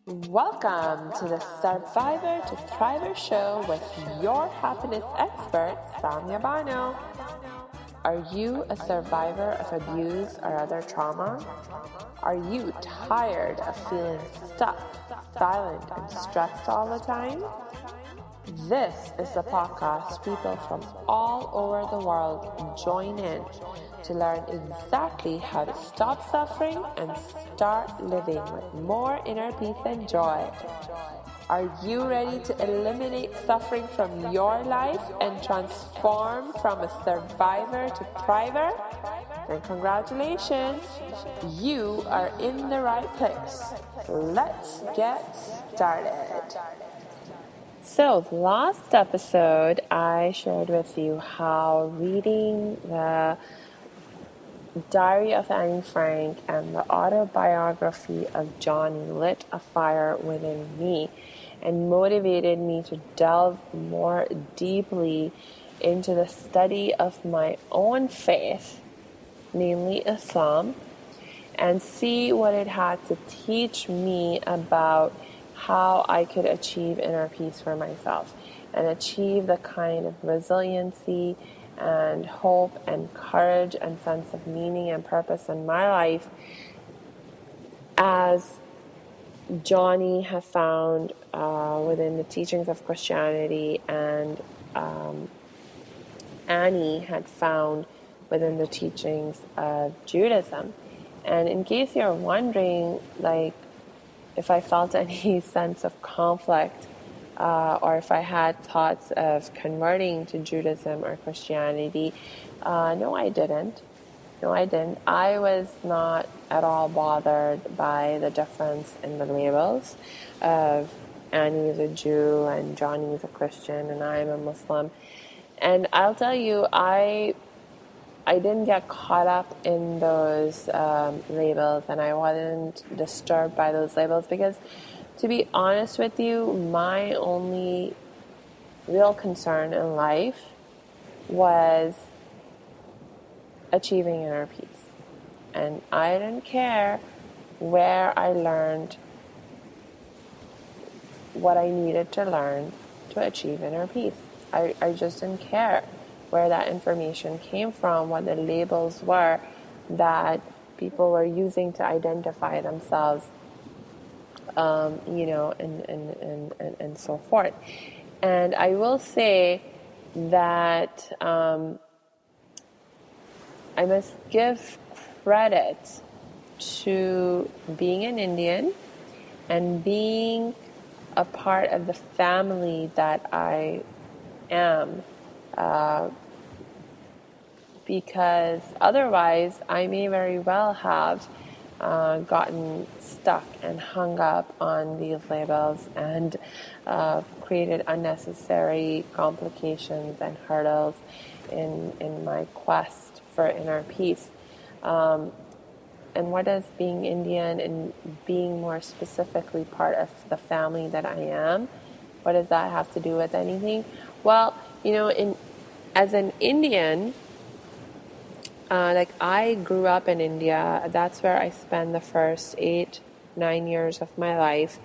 Welcome to the Survivor to Thriver show with your happiness expert, Samia Bano. Are you a survivor of abuse or other trauma? Are you tired of feeling stuck, silent, and stressed all the time? This is the podcast people from all over the world join in to learn exactly how to stop suffering and start living with more inner peace and joy. Are you ready to eliminate suffering from your life and transform from a survivor to thriver? Then congratulations, you are in the right place. Let's get started. So, last episode, I shared with you how reading the Diary of Anne Frank and the autobiography of Johnny lit a fire within me and motivated me to delve more deeply into the study of my own faith, namely Islam, and see what it had to teach me about how I could achieve inner peace for myself and achieve the kind of resiliency and hope and courage and sense of meaning and purpose in my life as Johnny had found within the teachings of Christianity and Annie had found within the teachings of Judaism. And in case you're wondering, if I felt any sense of conflict or if I had thoughts of converting to Judaism or Christianity, no, I didn't. I was not at all bothered by the difference in the labels of Annie is a Jew and Johnny is a Christian and I'm a Muslim. And I'll tell you, I didn't get caught up in those labels, and I wasn't disturbed by those labels because, to be honest with you, my only real concern in life was achieving inner peace. And I didn't care where I learned what I needed to learn to achieve inner peace. I just didn't care where that information came from, what the labels were that people were using to identify themselves, and so forth. And I will say that I must give credit to being an Indian and being a part of the family that I am, because otherwise I may very well have gotten stuck and hung up on these labels and created unnecessary complications and hurdles in my quest for inner peace. And what does being Indian and being more specifically part of the family that I am, what does that have to do with anything? Well, as an Indian, I grew up in India. That's where I spent the first 8-9 years of my life.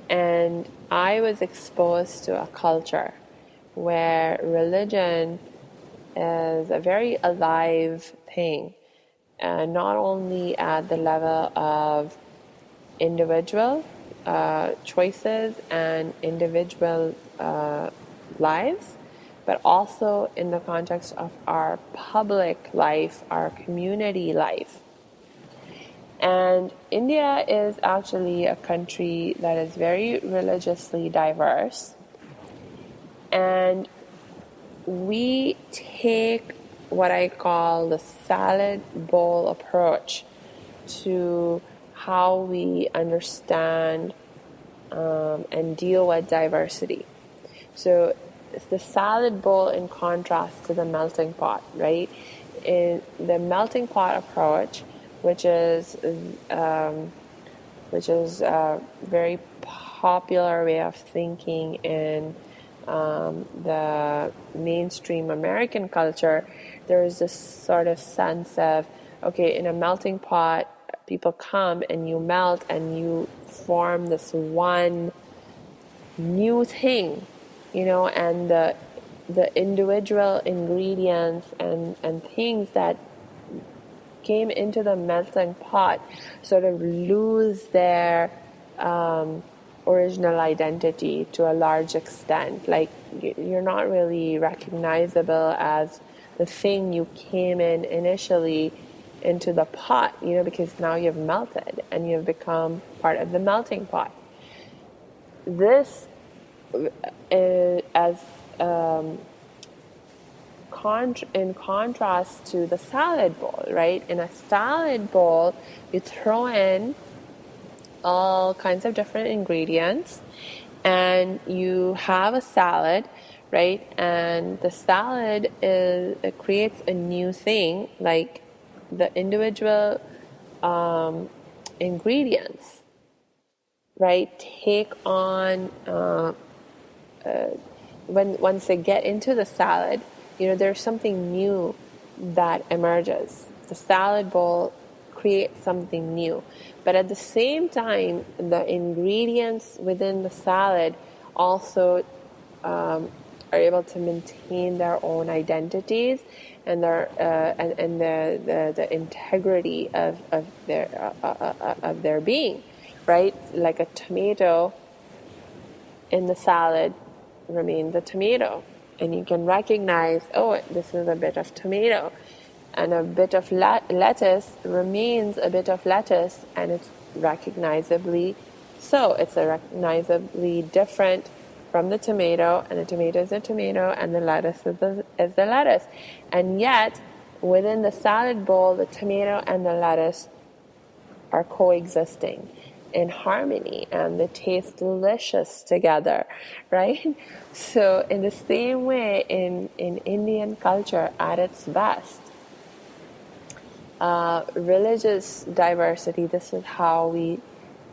And I was exposed to a culture where religion is a very alive thing. Not only at the level of individual choices and individual lives, but also in the context of our public life, our community life. And India is actually a country that is very religiously diverse. And we take what I call the salad bowl approach to how we understand and deal with diversity. So it's the salad bowl in contrast to the melting pot, right? In the melting pot approach, which is a very popular way of thinking in the mainstream American culture, there is this sort of sense of, okay, in a melting pot, people come and you melt and you form this one new thing, and the individual ingredients and things that came into the melting pot sort of lose their original identity to a large extent. Like, you're not really recognizable as the thing you came in initially into the pot, because now you've melted and you've become part of the melting pot. This as in contrast to the salad bowl, right? In a salad bowl, you throw in all kinds of different ingredients and you have a salad, right? And the salad it creates a new thing, like the individual ingredients, right, take on once they get into the salad, there's something new that emerges. The salad bowl creates something new. But at the same time, the ingredients within the salad also are able to maintain their own identities and their and the integrity of their being, right? Like a tomato in the salad remains a tomato, and you can recognize, oh, this is a bit of tomato, and a bit of lettuce remains a bit of lettuce, and it's recognizably different from the tomato, and the tomato is a tomato, and the lettuce is the lettuce. And yet, within the salad bowl, the tomato and the lettuce are coexisting in harmony, and they taste delicious together, right? So in the same way, in Indian culture at its best, religious diversity, this is how we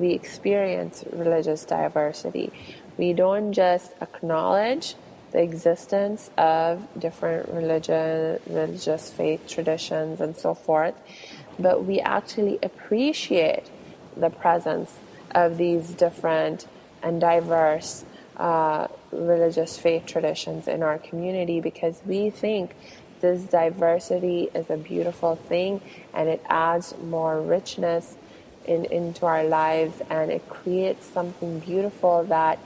experience religious diversity. We don't just acknowledge the existence of different religious faith traditions and so forth, but we actually appreciate the presence of these different and diverse religious faith traditions in our community, because we think this diversity is a beautiful thing, and it adds more richness into our lives, and it creates something beautiful that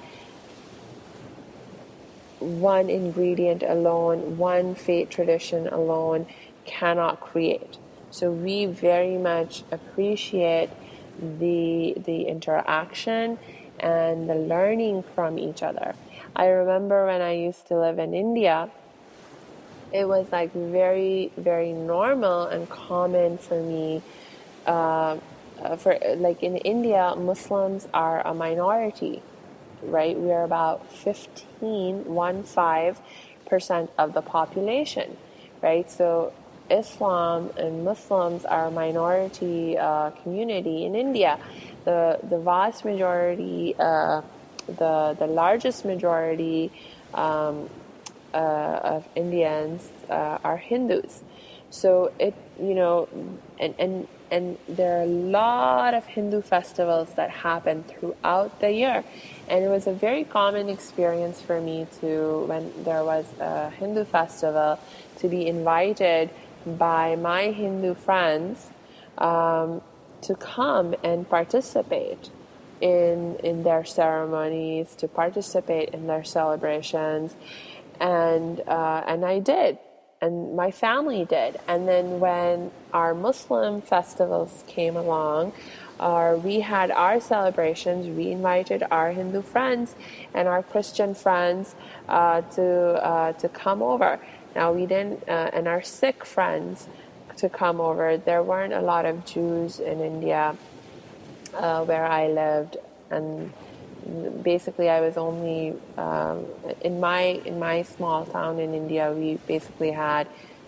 one ingredient alone, one faith tradition alone cannot create. So we very much appreciate the interaction and the learning from each other. I remember when I used to live in India, it was like very, very normal and common for me. For like in India, Muslims are a minority, right? We are about 15% of the population, right? So Islam and Muslims are a minority community in India. The vast majority, the largest majority of Indians are Hindus. So and there are a lot of Hindu festivals that happen throughout the year. And it was a very common experience for me when there was a Hindu festival, to be invited by my Hindu friends to come and participate in their ceremonies, to participate in their celebrations. And I did. And my family did. And then when our Muslim festivals came along, or we had our celebrations, we invited our Hindu friends and our Christian friends to come over. Now we didn't, and our Sikh friends to come over. There weren't a lot of Jews in India where I lived, and basically I was only in my small town in India. We basically had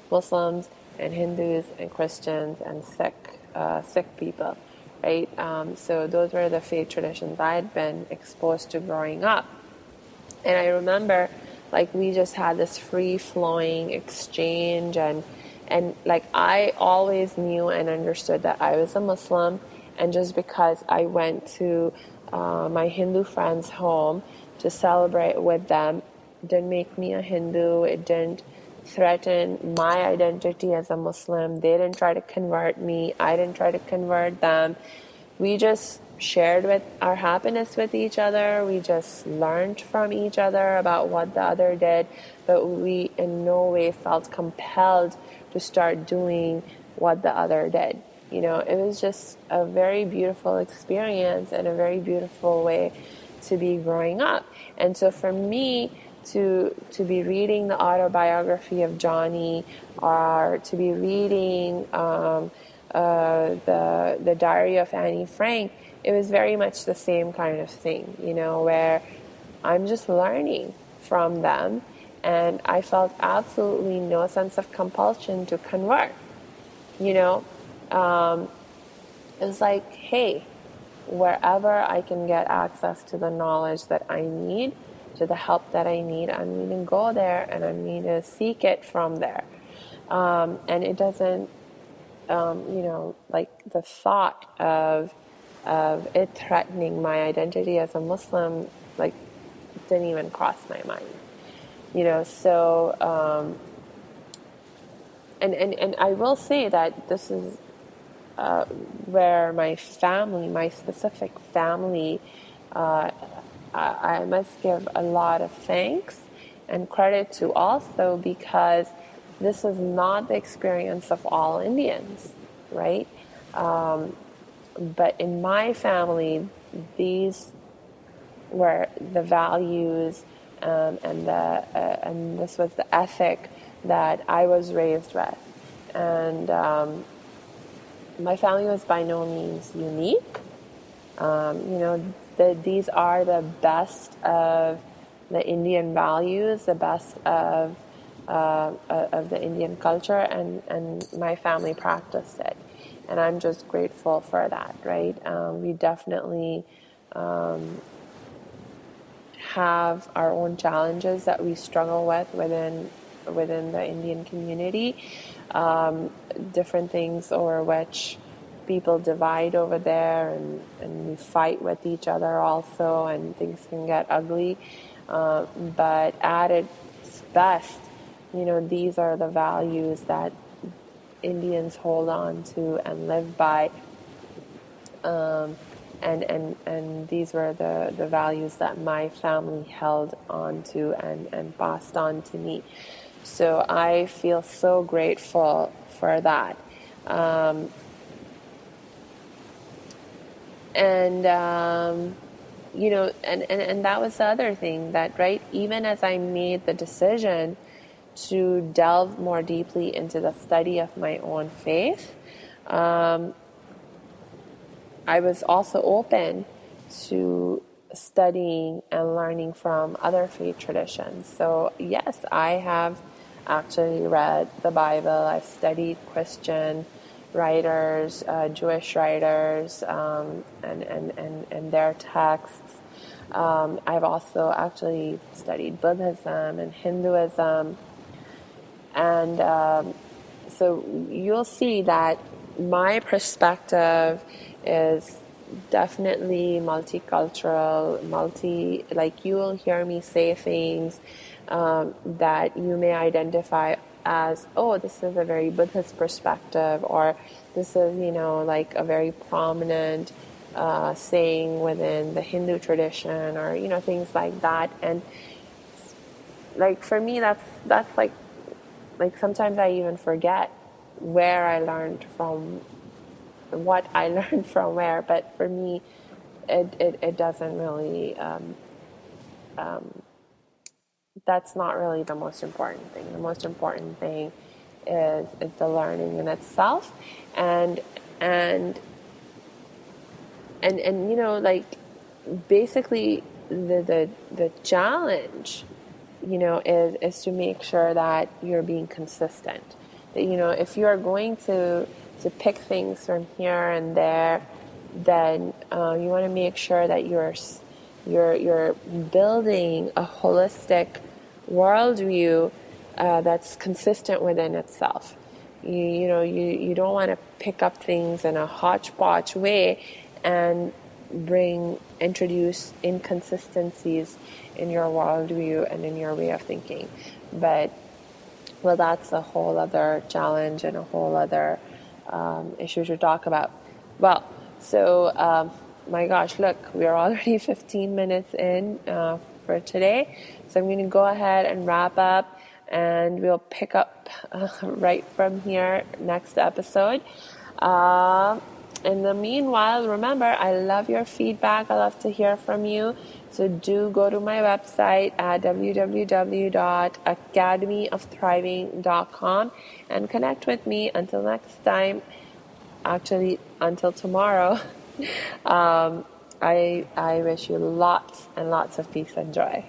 Muslims and Hindus and Christians and Sikh people, right? So those were the faith traditions I had been exposed to growing up. And I remember, like, we just had this free-flowing exchange, and like I always knew and understood that I was a Muslim, And just because I went to my Hindu friend's home to celebrate with them didn't make me a Hindu. It didn't threaten my identity as a Muslim. They didn't try to convert me. I didn't try to convert them. We just shared with our happiness with each other. We just learned from each other about what the other did, but we in no way felt compelled to start doing what the other did. You know, it was just a very beautiful experience and a very beautiful way to be growing up. And so for me to be reading the autobiography of Johnny, or to be reading the Diary of Annie Frank, it was very much the same kind of thing, you know, where I'm just learning from them, and I felt absolutely no sense of compulsion to convert, you know. It's like, hey, wherever I can get access to the knowledge that I need, to the help that I need, I'm going to go there, and I'm going to seek it from there. And it doesn't, you know, like the thought of it threatening my identity as a Muslim, like, didn't even cross my mind, you know. So, and I will say that this is where my family, my specific family, I must give a lot of thanks and credit to also, because this is not the experience of all Indians, right? But in my family, these were the values, and this was the ethic that I was raised with. And my family was by no means unique. You know, these are the best of the Indian values, the best of the Indian culture, and my family practiced it. And I'm just grateful for that, right? We definitely have our own challenges that we struggle with within the Indian community, different things over which people divide over there, and we fight with each other also, and things can get ugly. But at its best, you know, these are the values that Indians hold on to and live by. And these were the values that my family held on to and passed on to me. So I feel so grateful for that. You know, and that was the other thing, that, right, even as I made the decision to delve more deeply into the study of my own faith, I was also open to studying and learning from other faith traditions. So yes, I have actually read the Bible. I've studied Christian writers, Jewish writers, and their texts. I've also actually studied Buddhism and Hinduism. And so you'll see that my perspective is definitely multicultural, like, you will hear me say things that you may identify as, oh, this is a very Buddhist perspective, or this is, you know, like a very prominent saying within the Hindu tradition, or, you know, things like that. And like, for me, that's like sometimes I even forget where I learned from, what I learned from where. But for me, it doesn't really, that's not really the most important thing. The most important thing is the learning in itself, and you know, like, basically the challenge, you know, is to make sure that you're being consistent. That, you know, if you are going to pick things from here and there, then you want to make sure that you're building a holistic worldview that's consistent within itself. you don't want to pick up things in a hodgepodge way and introduce inconsistencies in your worldview and in your way of thinking. But well, that's a whole other challenge and a whole other issue to talk about. Well, so my gosh, look, we're already 15 minutes in for today, so I'm going to go ahead and wrap up, and we'll pick up right from here next episode. In the meanwhile, remember, I love your feedback. I love to hear from you. So do go to my website at www.academyofthriving.com and connect with me. Until next time, actually until tomorrow, I wish you lots and lots of peace and joy.